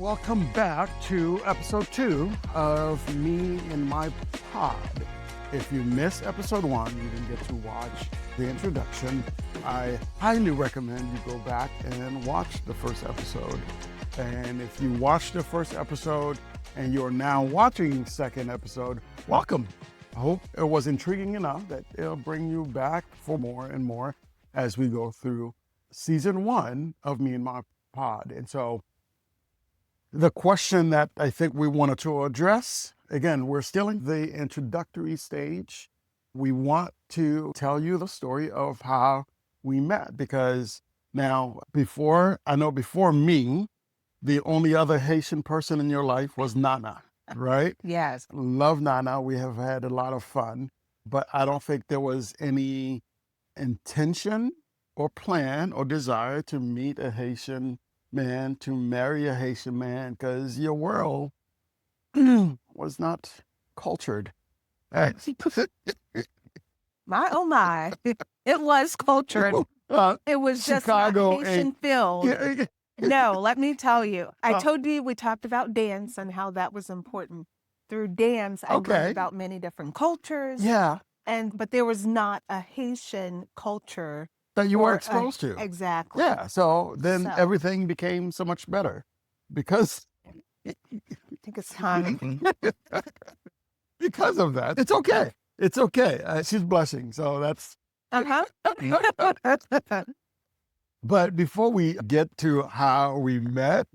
Welcome back to episode 2 of Me and My Pod. If you missed episode 1, you didn't get to watch the introduction, I highly recommend you go back and watch the first episode. And if you watched the first episode and you're now watching the second episode, welcome. I hope it was intriguing enough that it'll bring you back for more and more as we go through season 1 of Me and My Pod. And so the question that I think we wanted to address, again, we're still in the introductory stage. We want to tell you the story of how we met, because now before me, the only other Haitian person in your life was Nana, right? Yes. Love Nana. We have had a lot of fun, but I don't think there was any intention or plan or desire to meet a Haitian man, to marry a Haitian man, because your world was not cultured. My, oh my. It was cultured. It was just Chicago not Haitian filled. No, let me tell you. I told you we talked about dance and how that was important. Through dance, I learned about many different cultures. Yeah. But there was not a Haitian culture That you were exposed to. Exactly. Yeah. So then everything became so much better because I think it's time. because of that. It's okay. It's okay. She's blushing. So that's. But before we get to how we met,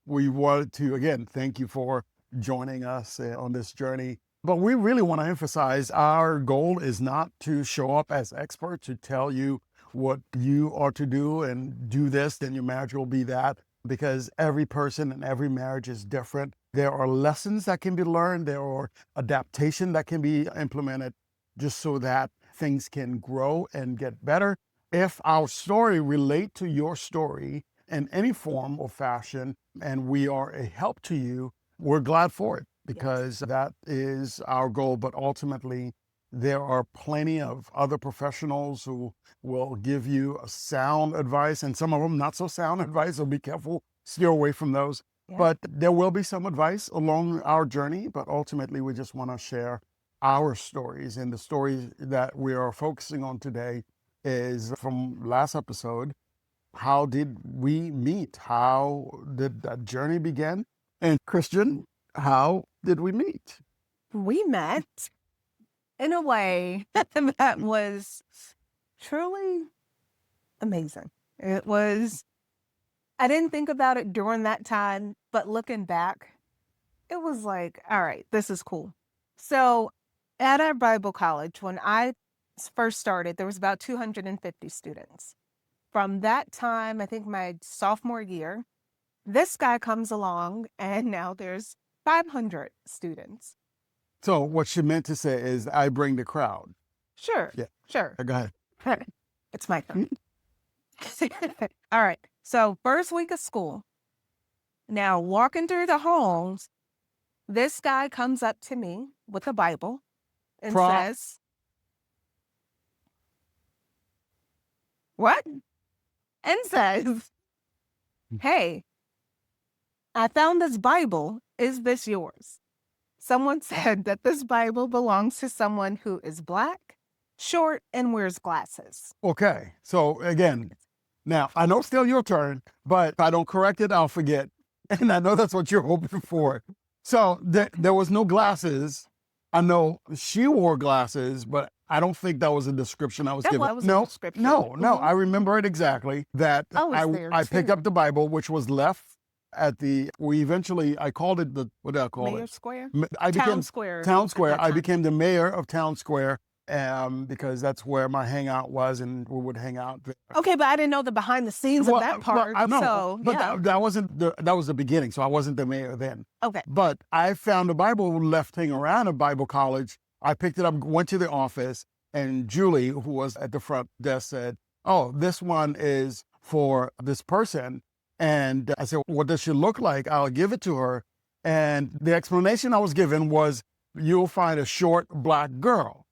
we wanted to, again, thank you for joining us on this journey. But we really want to emphasize our goal is not to show up as experts, to tell you what you are to do and do this, then your marriage will be that, because every person and every marriage is different. There are lessons that can be learned. There are adaptation that can be implemented just so that things can grow and get better. If our story relate to your story in any form or fashion, and we are a help to you, we're glad for it, because that is our goal. But ultimately, there are plenty of other professionals who will give you a sound advice, and some of them not so sound advice, so be careful, steer away from those. Yeah. But there will be some advice along our journey, but ultimately we just want to share our stories. And the story that we are focusing on today is from last episode. How did we meet? How did that journey begin? And Christian, how did we meet? We met in a way that was truly amazing. It was, I didn't think about it during that time, but looking back, it was like, all right, this is cool. So at our Bible college, when I first started, there was about 250 students. From that time, I think my sophomore year, this guy comes along and now there's 500 students. So what she meant to say is I bring the crowd. Sure. Yeah. Sure. Go ahead. It's my turn. All right. So first week of school. Now walking through the halls, this guy comes up to me with a Bible and says, what? And says, hey, I found this Bible. Is this yours? Someone said that this Bible belongs to someone who is Black, short, and wears glasses. Okay. So again, now I know it's still your turn, but if I don't correct it, I'll forget. And I know that's what you're hoping for. So there was no glasses. I know she wore glasses, but I don't think that was a description I was given. That was a description. No. I remember it exactly. That I picked up the Bible, which was left at I called it what did I call Mayor it? Square? Town Square. I became the mayor of Town Square because that's where my hangout was, and we would hang out there. Okay, but I didn't know the behind the scenes of that part. I know, that was the beginning, so I wasn't the mayor then. Okay. But I found a Bible left hanging around at Bible College. I picked it up, went to the office, and Julie, who was at the front desk, said, oh, this one is for this person. And I said, what does she look like? I'll give it to her. And the explanation I was given was, you'll find a short Black girl.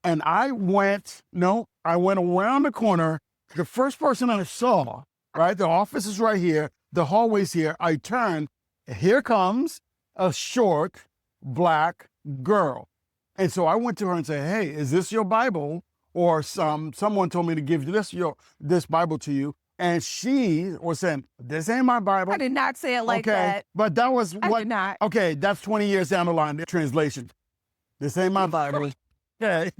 And I went around the corner. The first person I saw, right? The office is right here. The hallway's here. I turned Here comes a short black girl. And so I went to her and said, hey, is this your Bible? Or someone told me to give this Bible to you. And she was saying, this ain't my Bible. I did not say it like okay. that. But that was I what, did not. okay, that's 20 years down the line, the translation. This ain't my Bible. Okay.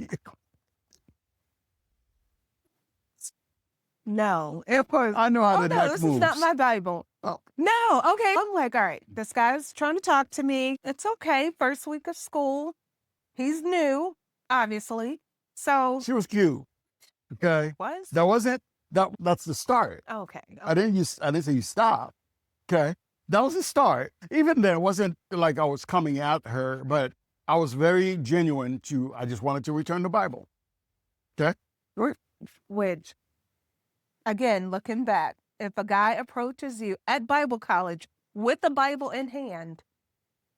No, of course. I know how Oh the no, neck this moves. is not my Bible. Oh. No, okay. I'm like, all right, this guy's trying to talk to me. It's okay. First week of school. He's new, obviously. So She was cute. Okay. was That wasn't, that's the start. okay. I didn't say you stop. Okay. That was the start. Even then, it wasn't like I was coming at her, but I was very genuine I just wanted to return the Bible. Okay. Which, again, looking back, if a guy approaches you at Bible college with a Bible in hand,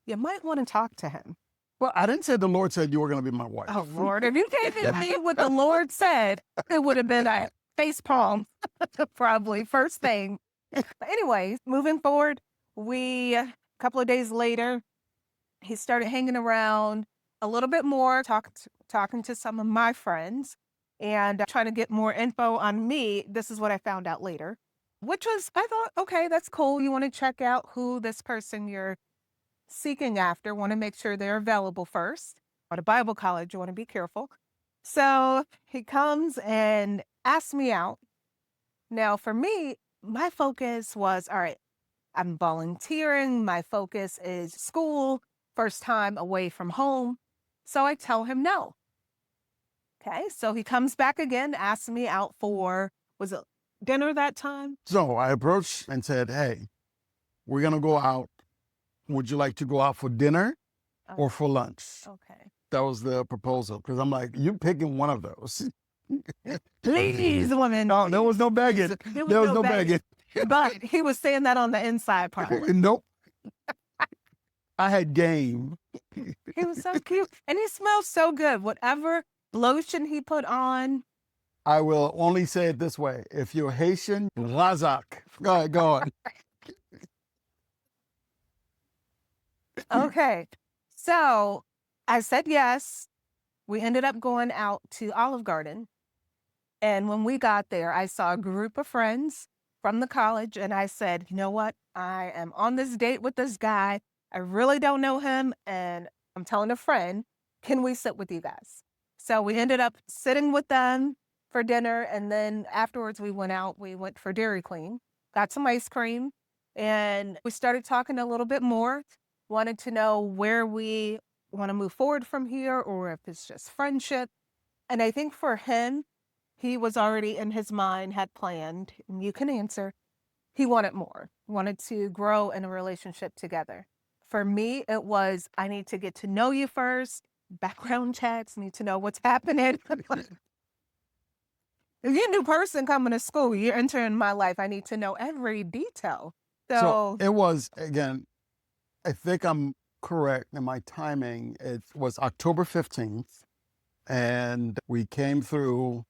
you might want to talk to him. Well, I didn't say the Lord said you were going to be my wife. Oh, Lord. If you came to me what the Lord said, it would have been a face palm, probably first thing. But anyways, moving forward, a couple of days later, he started hanging around a little bit more, talking to some of my friends and trying to get more info on me. This is what I found out later, which was, I thought, okay, that's cool. You want to check out who this person you're seeking after, want to make sure they're available first. At a Bible college, you want to be careful. So he comes and asks me out. Now, for me, my focus was, all right, I'm volunteering. My focus is school, first time away from home. So I tell him no. Okay, so he comes back again, asks me out for, was it dinner that time? So I approached and said, hey, we're going to go out. Would you like to go out for dinner or for lunch? Okay. That was the proposal. Because I'm like, you picking one of those. Please, woman. No, there was no begging. There was no begging. But he was saying that on the inside probably. Nope. I had game. He was so cute. And he smelled so good. Whatever lotion he put on. I will only say it this way. If you're Haitian, razak. Go ahead, go on. Okay. So I said yes. We ended up going out to Olive Garden. And when we got there, I saw a group of friends from the college. And I said, you know what? I am on this date with this guy. I really don't know him. And I'm telling a friend, can we sit with you guys? So we ended up sitting with them for dinner. And then afterwards we went out. We went for Dairy Queen, got some ice cream, and we started talking a little bit more. Wanted to know where we want to move forward from here or if it's just friendship. And I think for him, he was already in his mind, had planned, and you can answer, he wanted more, wanted to grow in a relationship together. For me, it was, I need to get to know you first, background checks, need to know what's happening. If you're a new person coming to school, you're entering my life, I need to know every detail. So it was, again, I think I'm correct in my timing. It was October 15th, and we came through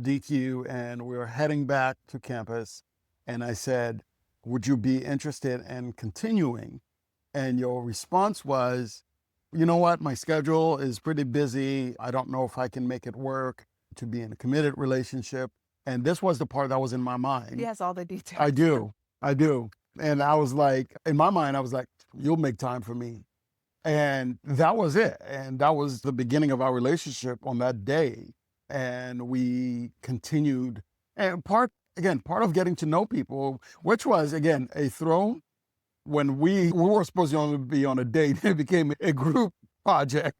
DQ and we were heading back to campus. And I said, would you be interested in continuing? And your response was, you know what? My schedule is pretty busy. I don't know if I can make it work to be in a committed relationship. And this was the part that was in my mind. He has all the details. I do. And I was like, in my mind, I was like, you'll make time for me. And that was it. And that was the beginning of our relationship on that day. And we continued. And part of getting to know people, which was, again, a throw. When we were supposed to only be on a date, it became a group project.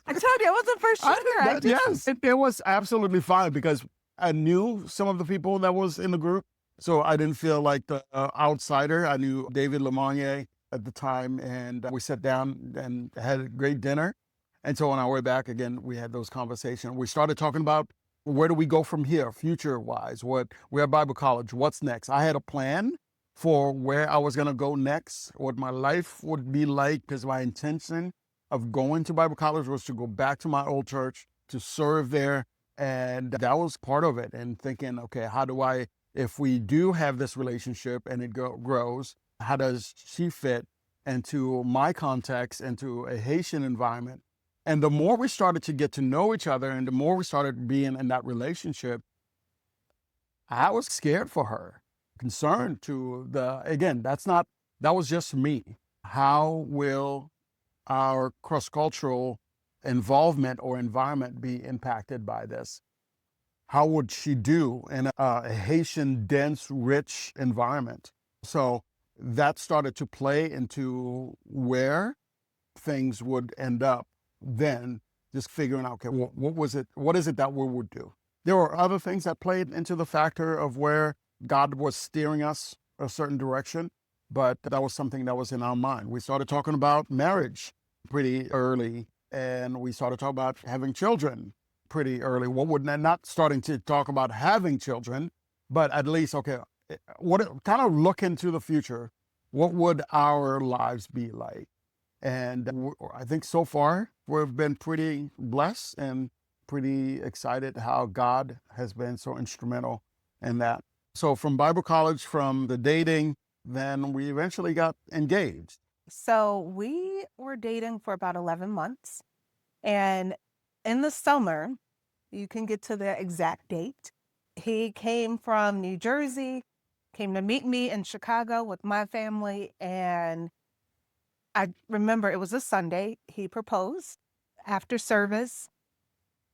I told you, I wasn't for sure. Yes, it was absolutely fine because I knew some of the people that was in the group. So I didn't feel like the outsider. I knew David Lemonnier at the time, and we sat down and had a great dinner. And so on our way back, again, we had those conversations. We started talking about where do we go from here, future-wise? We're at Bible college. What's next? I had a plan for where I was going to go next, what my life would be like, because my intention of going to Bible college was to go back to my old church, to serve there. And that was part of it. And thinking, okay, how do I if we do have this relationship and it grows, how does she fit into my context, into a Haitian environment? And the more we started to get to know each other and the more we started being in that relationship, I was scared for her, concerned again, that was just me. How will our cross-cultural involvement or environment be impacted by this? How would she do in a Haitian, dense, rich environment? So that started to play into where things would end up then, just figuring out, okay, what is it that we would do? There were other things that played into the factor of where God was steering us a certain direction, but that was something that was in our mind. We started talking about marriage pretty early, and we started talking about having children pretty early. Not starting to talk about having children, but at least, okay, kind of look into the future. What would our lives be like? And I think so far we've been pretty blessed and pretty excited how God has been so instrumental in that. So from Bible college, from the dating, then we eventually got engaged. So we were dating for about 11 months. And in the summer, you can get to the exact date. He came from New Jersey, came to meet me in Chicago with my family. And I remember it was a Sunday. He proposed after service.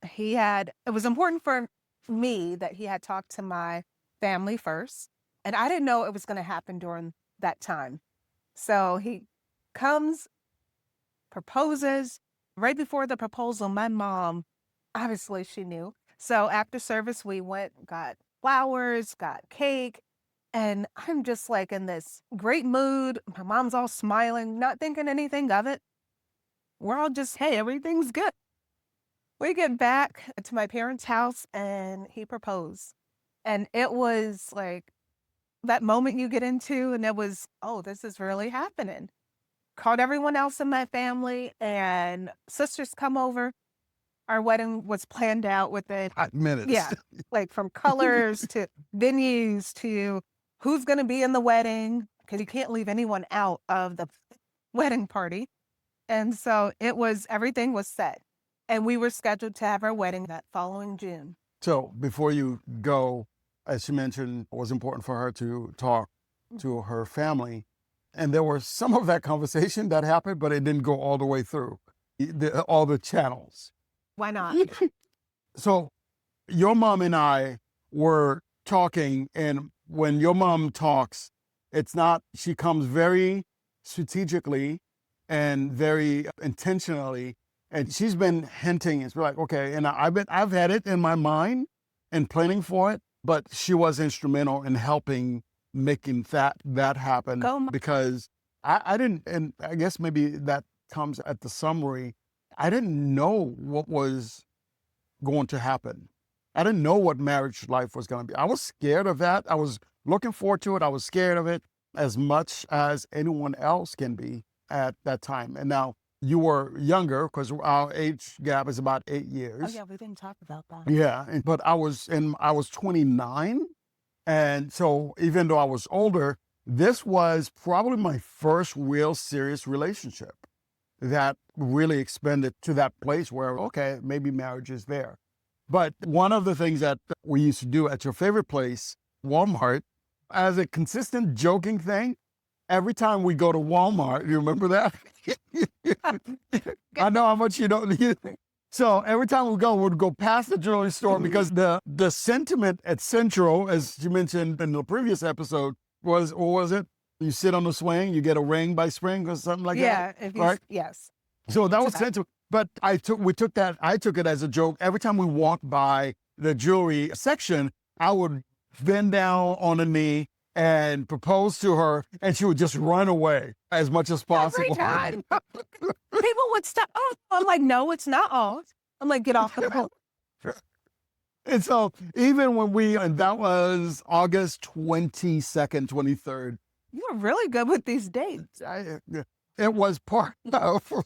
It was important for me that he had talked to my family first. And I didn't know it was going to happen during that time. So he comes, proposes. Right before the proposal, my mom, obviously she knew. So after service, we went, got flowers, got cake. And I'm just like in this great mood. My mom's all smiling, not thinking anything of it. We're all just, hey, everything's good. We get back to my parents' house and he proposed. And it was like that moment you get into, and it was, oh, this is really happening. Called everyone else in my family, and sisters come over. Our wedding was planned out within minutes. Yeah, like from colors to venues to who's going to be in the wedding, because you can't leave anyone out of the wedding party. And so everything was set. And we were scheduled to have our wedding that following June. So before you go, as you mentioned, it was important for her to talk to her family. And there was some of that conversation that happened, but it didn't go all the way through all the channels. Why not? So your mom and I were talking, and when your mom talks, she comes very strategically and very intentionally. And she's been hinting, it's like, okay, and I've had it in my mind and planning for it, but she was instrumental in helping making that happen. Because I didn't, and I guess maybe that comes at the summary. I didn't know what was going to happen. I didn't know what marriage life was going to be. I was scared of that. I was looking forward to it. I was scared of it as much as anyone else can be at that time. And now you were younger, because our age gap is about 8 years. Oh yeah, we didn't talk about that. Yeah, but I was 29. And so even though I was older, this was probably my first real serious relationship that really expanded to that place where, okay, maybe marriage is there. But one of the things that we used to do at your favorite place, Walmart, as a consistent joking thing, every time we go to Walmart, you remember that? I know how much you don't need. So every time we'd go past the jewelry store, because the sentiment at Central, as you mentioned in the previous episode, was, or was it? You sit on the swing, you get a ring by spring or something like that. Yeah, right? Yes. So that was Central. But I took it as a joke. Every time we walked by the jewelry section, I would bend down on a knee and propose to her, and she would just run away as much as possible. Every time. People would stop. Oh, I'm like, no, it's not off. I'm like, get off the road. And so even and that was August 22nd, 23rd. You were really good with these dates. It was part of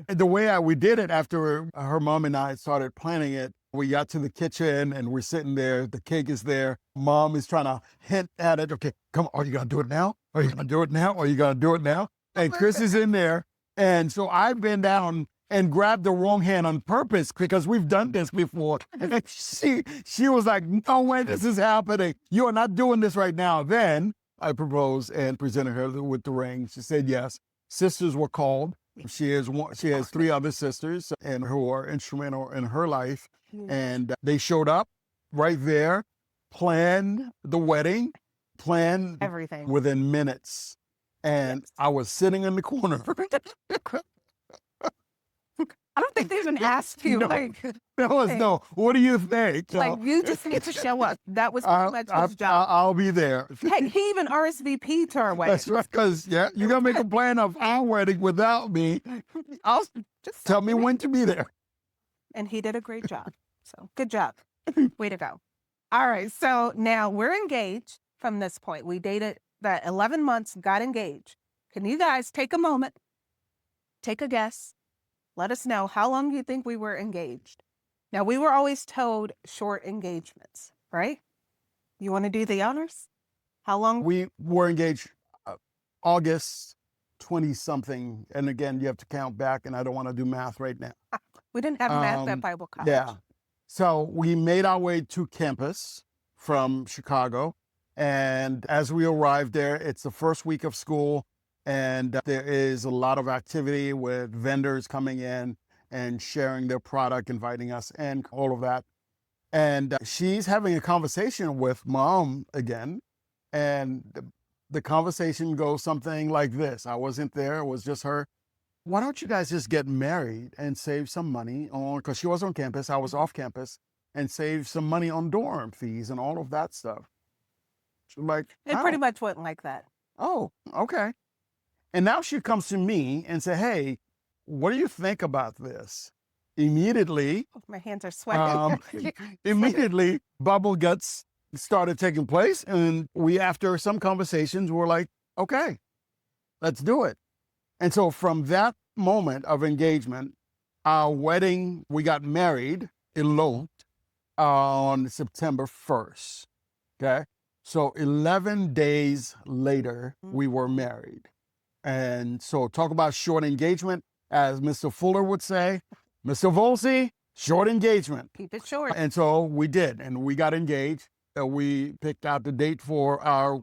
the way we did it after her mom and I started planning it. We got to the kitchen and we're sitting there. The cake is there. Mom is trying to hint at it. Okay, come on. Are you going to do it now? Are you going to do it now? Are you going to do it now? And Chris is in there. And so I bend down and grabbed the wrong hand on purpose because we've done this before. And she was like, no way this is happening. You are not doing this right now. Then I proposed and presented her with the ring. She said yes. Sisters were called. She has 3 other sisters and who are instrumental in her life. And they showed up right there, planned the wedding, planned Everything. within minutes. And I was sitting in the corner. I don't think they even asked you. No. Like, No, what do you think? like you just need to show up. That was pretty much his job. I'll be there. Heck, he even RSVP'd to our wedding. That's right, because you're going to make a plan of our wedding without me. I'll just Tell me when to be there. And he did a great job. So good job. Way to go. All right. So now we're engaged from this point. We dated that 11 months, got engaged. Can you guys take a moment, take a guess? Let us know how long you think we were engaged. Now, we were always told short engagements, right? You want to do the honors? How long? We were engaged August 20-something. And again, you have to count back, and I don't want to do math right now. We didn't have math at Bible college. Yeah. So we made our way to campus from Chicago. And as we arrived there, it's the first week of school. And there is a lot of activity with vendors coming in and sharing their product, inviting us and all of that. And she's having a conversation with Mom again. And the conversation goes something like this. I wasn't there. It was just her. Why don't you guys just get married and save some money on, because she was on campus, I was off campus, and save some money on dorm fees and all of that stuff. She's like, It pretty much went like that. oh, okay. And now she comes to me and say, hey, what do you think about this? Immediately, My hands are sweating. immediately bubble guts started taking place. And we, after some conversations, were like, okay, let's do it. And so from that moment of engagement, our wedding, we got married, eloped on September 1st. Okay. So 11 days later, we were married. And so talk about short engagement, as Mr. Fuller would say, Mr. Volcy, short engagement. Keep it short. And so we did, and we got engaged. We picked out the date for our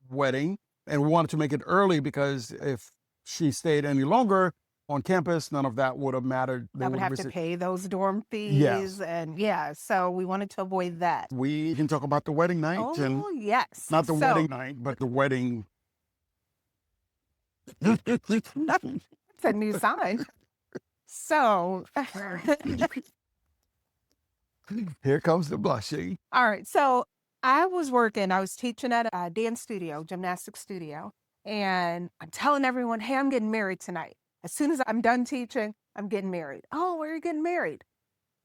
wedding, and we wanted to make it early because if she stayed any longer on campus, none of that would have mattered. I would have to pay those dorm fees. Yes. And so we wanted to avoid that. We can talk about the wedding night. And Oh, yes. not the wedding night, but the wedding. It's a new sign. So, Here comes the blushing. all right. So I was teaching at a dance studio, gymnastics studio. And I'm telling everyone, hey, I'm getting married tonight. As soon as I'm done teaching, I'm getting married. Oh, where are you getting married?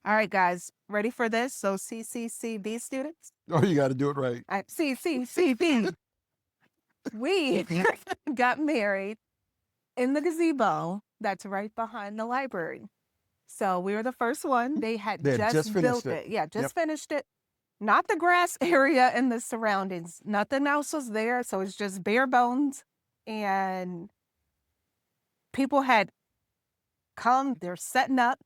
All right, guys, ready for this? So CCCB students? Oh, you got to do it right. CCCB. We got married in the gazebo that's right behind the library. So we were the first one. They had just built it. Yeah, just finished it. Not the grass area and the surroundings. Nothing else was there. So it's just bare bones. And people had come. They're setting up.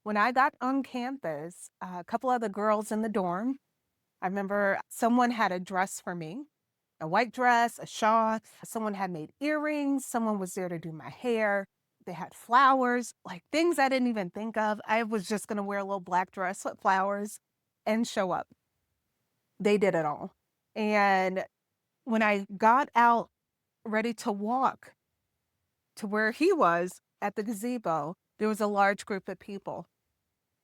When I got on campus, a couple of the girls in the dorm, I remember someone had a dress for me. A white dress, a shawl. Someone had made earrings. Someone was there to do my hair. They had flowers, like things I didn't even think of. I was just going to wear a little black dress with flowers and show up. They did it all. And when I got out ready to walk to where he was at the gazebo, there was a large group of people.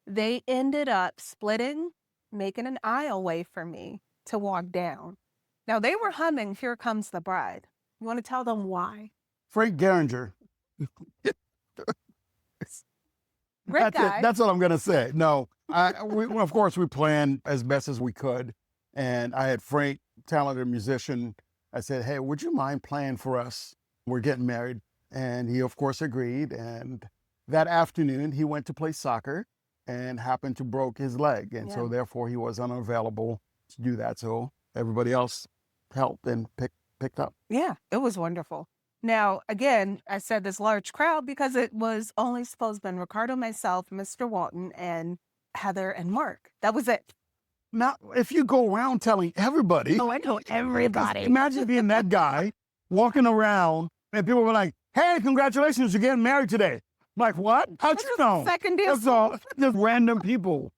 They ended up splitting, making an aisle way for me to walk down. Now, they were humming, Here Comes the Bride. You want to tell them why? Frank Gehringer. Great guy. That's what I'm going to say. No, of course, we planned as best as we could. And I had Frank, talented musician. I said, hey, would you mind playing for us? We're getting married. And he, of course, agreed. And that afternoon, he went to play soccer. and happened to broke his leg. And Yeah. so therefore he was unavailable to do that. So everybody else helped and picked up. Yeah, it was wonderful. Now, again, I said this large crowd because it was only supposed to be Ricardo, myself, Mr. Walton, and Heather and Mark. That was it. Now, if you go around telling everybody, Oh, I know everybody. imagine being that guy walking around and people were like, hey, congratulations, you're getting married today. I'm like, what? How'd you know? Second deal. That's all. Just random people.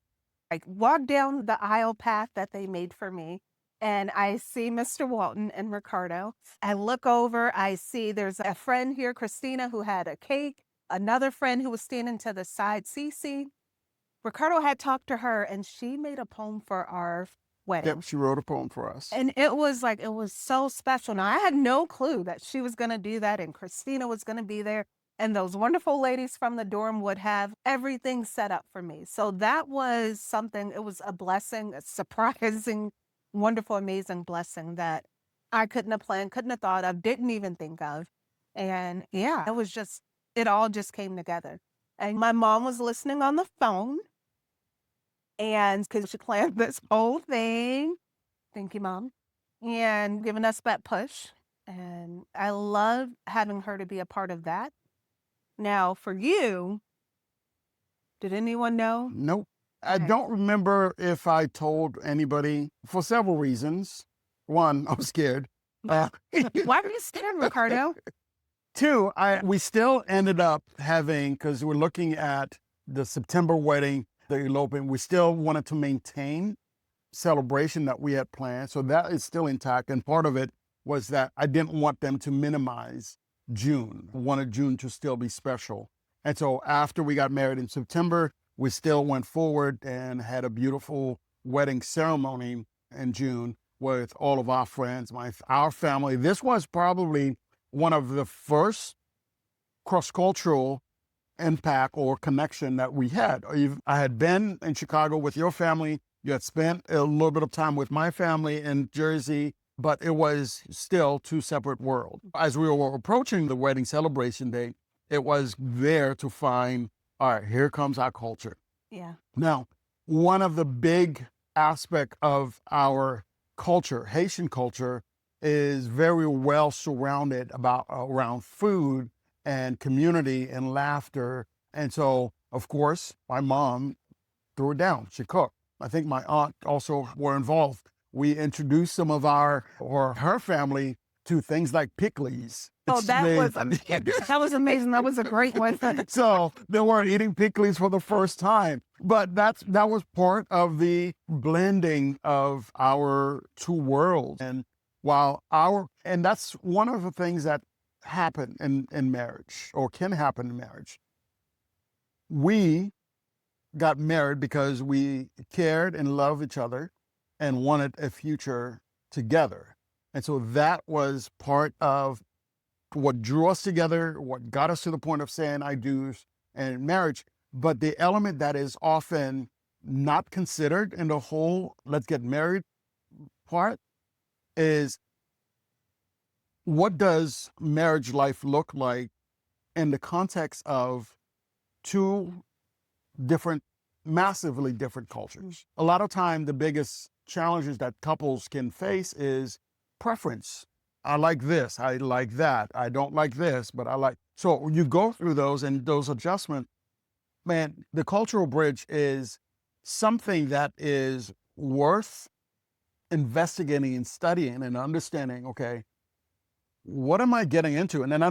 I walk down the aisle path that they made for me, and I see Mr. Walton and Ricardo. I look over, I see there's a friend here, Christina, who had a cake, another friend who was standing to the side, Cece. Ricardo had talked to her, and she made a poem for our wedding. Yep, she wrote a poem for us. And it was so special. Now, I had no clue that she was going to do that, and Christina was going to be there. And those wonderful ladies from the dorm would have everything set up for me. So that was something, it was a blessing, a surprising, wonderful, amazing blessing that I couldn't have planned, couldn't have thought of, didn't even think of. And yeah, it all just came together. And my mom was listening on the phone, and because she planned this whole thing. Thank you, Mom. And giving us that push. And I love having her to be a part of that. Now, for you, did anyone know? Nope. I Okay. don't remember if I told anybody for several reasons. One, I was scared. Why were you scared, Ricardo? Two, we still ended up having, because we're looking at the September wedding, the elopement, we still wanted to maintain celebration that we had planned. So that is still intact. And part of it was that I didn't want them to minimize June. I wanted June to still be special. And so after we got married in September, we still went forward and had a beautiful wedding ceremony in June with all of our friends, our family. This was probably one of the first cross-cultural impact or connection that we had. I had been in Chicago with your family. You had spent a little bit of time with my family in Jersey, but it was still two separate worlds. As we were approaching the wedding celebration day, it was there to find, all right, here comes our culture. Yeah. Now, one of the big aspects of our culture, Haitian culture, is very well surrounded around food and community and laughter. And so, of course, my mom threw it down. She cooked. I think my aunt also were involved. We introduced some of her family to things like pickles. Oh, that was amazing. That was a great one. So they were eating pickles for the first time. But that was part of the blending of our two worlds. And and that's one of the things that happen in marriage or can happen in marriage. We got married because we cared and loved each other and wanted a future together. And so that was part of what drew us together, what got us to the point of saying I do's and marriage. But the element that is often not considered in the whole let's get married part is, what does marriage life look like in the context of two massively different cultures? A lot of time, the biggest challenges that couples can face is preference. I like this, I like that, I don't like this, but I like. So you go through those and those adjustments. Man, the cultural bridge is something that is worth investigating and studying and understanding, okay, what am I getting into? And then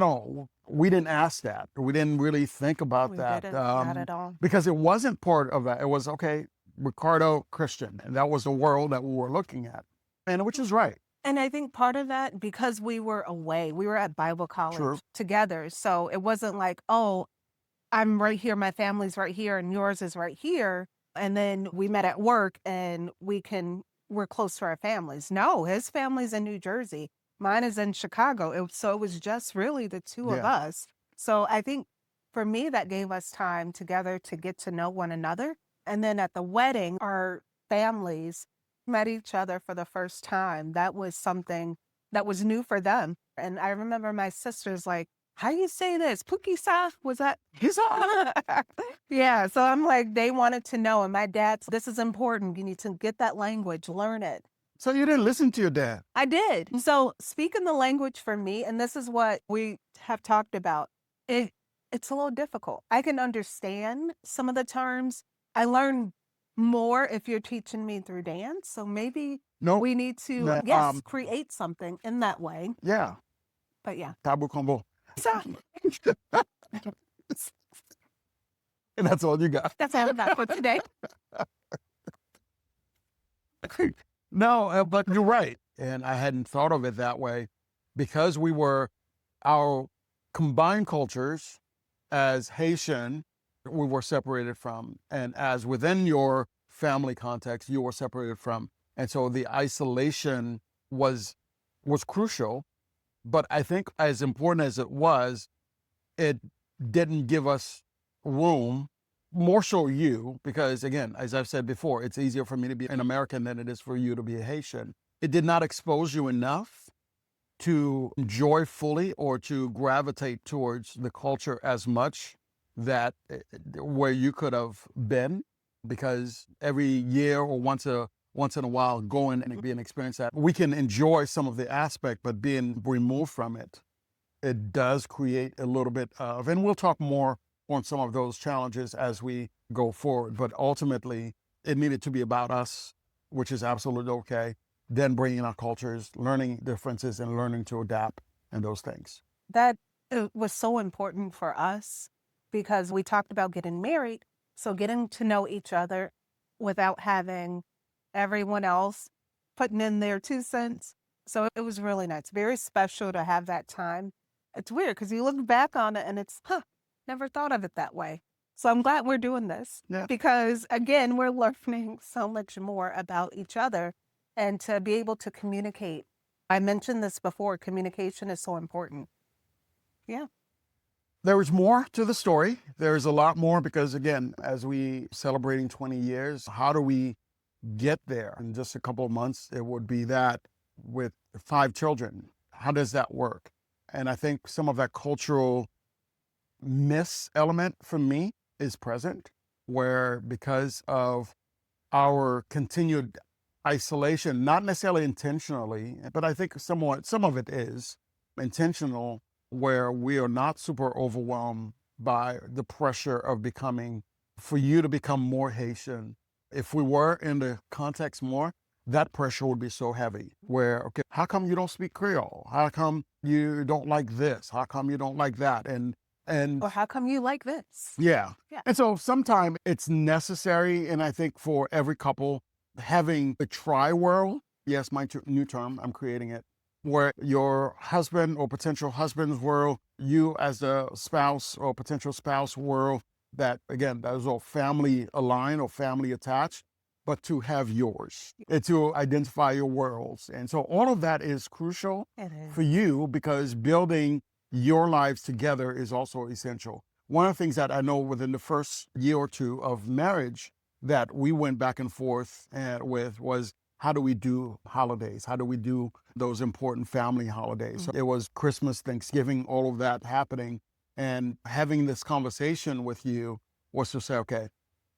we didn't ask that. We didn't really think about We that. didn't, not at all. Because it wasn't part of that. It was, okay, Ricardo Christian. And that was the world that we were looking at. And which is right. And I think part of that, because we were away, we were at Bible college True. together. So it wasn't like, oh, I'm right here, my family's right here, and yours is right here. And then we met at work and we're close to our families. No, his family's in New Jersey. Mine is in Chicago. So it was just really the two of us. So I think for me, that gave us time together to get to know one another. And then at the wedding, our families met each other for the first time. That was something that was new for them. And I remember my sisters like, how you say this? Pukisa? Was that? He's on. Yeah. So I'm like, they wanted to know. And my dad's, this is important. You need to get that language, learn it. So you didn't listen to your dad? I did. So speaking the language for me, and this is what we have talked about, it's a little difficult. I can understand some of the terms. I learn more if you're teaching me through dance. So maybe No. we need to, No, yes, create something in that way. Yeah. But yeah. Tabu combo. So And that's all you got. that's all I got for today. No, but you're right. And I hadn't thought of it that way because our combined cultures as Haitian, we were separated from, and as within your family context, you were separated from. And so the isolation was crucial. But I think as important as it was, it didn't give us room, more so you, because again, as I've said before, it's easier for me to be an American than it is for you to be a Haitian. It did not expose you enough to enjoy fully or to gravitate towards the culture as much that where you could have been, because every year or once in a while going and being experienced that we can enjoy some of the aspect, but being removed from it, it does create a little bit of, and we'll talk more on some of those challenges as we go forward. But ultimately, it needed to be about us, which is absolutely okay. Then bringing our cultures, learning differences, and learning to adapt and those things. That was so important for us because we talked about getting married. So getting to know each other without having everyone else putting in their 2 cents. So it was really nice. Very special to have that time. It's weird because you look back on it and it's, never thought of it that way. So I'm glad we're doing this because, again, we're learning so much more about each other and to be able to communicate. I mentioned this before, communication is so important. Yeah. There is more to the story. There's a lot more because, again, as we celebrating 20 years, how do we get there? In just a couple of months, it would be that with 5 children. How does that work? And I think some of that cultural miss element for me is present, where because of our continued isolation, not necessarily intentionally, but I think some of it is intentional, where we are not super overwhelmed by the pressure of for you to become more Haitian. If we were in the context more, that pressure would be so heavy where, okay, how come you don't speak Creole? How come you don't like this? How come you don't like that? Or how come you like this? Yeah. And so sometimes it's necessary. And I think for every couple, having the tri-world, yes, my new term, I'm creating it, where your husband or potential husband's world, you as a spouse or potential spouse world, that again, those are family aligned or family attached, but to have yours and to identify your worlds. And so all of that is crucial for you because building your lives together is also essential. One of the things that I know within the first year or two of marriage that we went back and forth with was, how do we do holidays? How do we do those important family holidays? So it was Christmas, Thanksgiving, all of that happening. And having this conversation with you was to say, okay,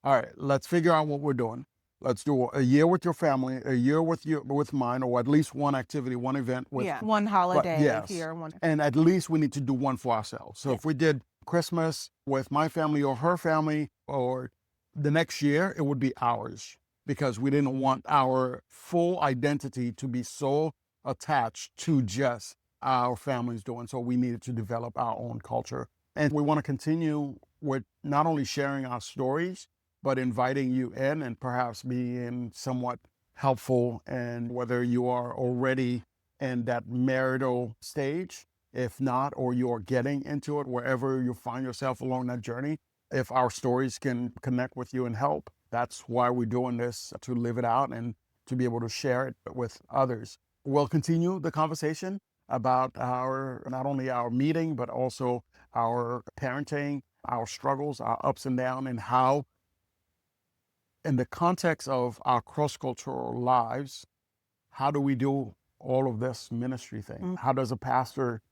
all right, let's figure out what we're doing. Let's do a year with your family, a year with mine, or at least one activity, one event with one holiday yes. here. One. And at least we need to do one for ourselves. So if we did Christmas with my family or her family, or the next year, it would be ours because we didn't want our full identity to be so attached to just our families doing. So we needed to develop our own culture. And we want to continue with not only sharing our stories, but inviting you in and perhaps being somewhat helpful. And whether you are already in that marital stage, if not, or you're getting into it, wherever you find yourself along that journey, if our stories can connect with you and help, that's why we're doing this, to live it out and to be able to share it with others. We'll continue the conversation about not only our meeting, but also our parenting, our struggles, our ups and downs, and how, in the context of our cross-cultural lives, how do we do all of this ministry thing? How does a pastor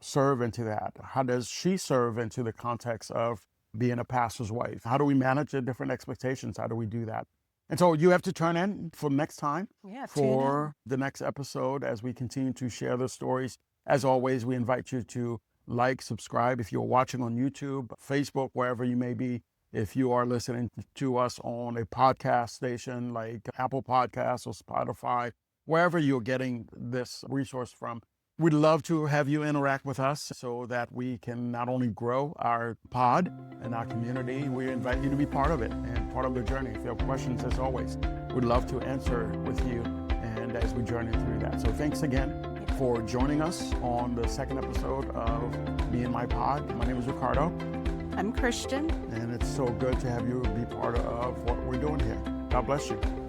serve into that? How does she serve into the context of being a pastor's wife? How do we manage the different expectations? How do we do that? And so you have to turn in for next time Yeah, for the next episode as we continue to share the stories. As always, we invite you to like, subscribe if you're watching on YouTube, Facebook, wherever you may be. If you are listening to us on a podcast station like Apple Podcasts or Spotify, wherever you're getting this resource from, we'd love to have you interact with us so that we can not only grow our pod and our community, we invite you to be part of it and part of the journey. If you have questions, as always, we'd love to answer with you and as we journey through that. So thanks again for joining us on the second episode of Me and My Pod. My name is Ricardo. I'm Christian. And it's so good to have you be part of what we're doing here. God bless you.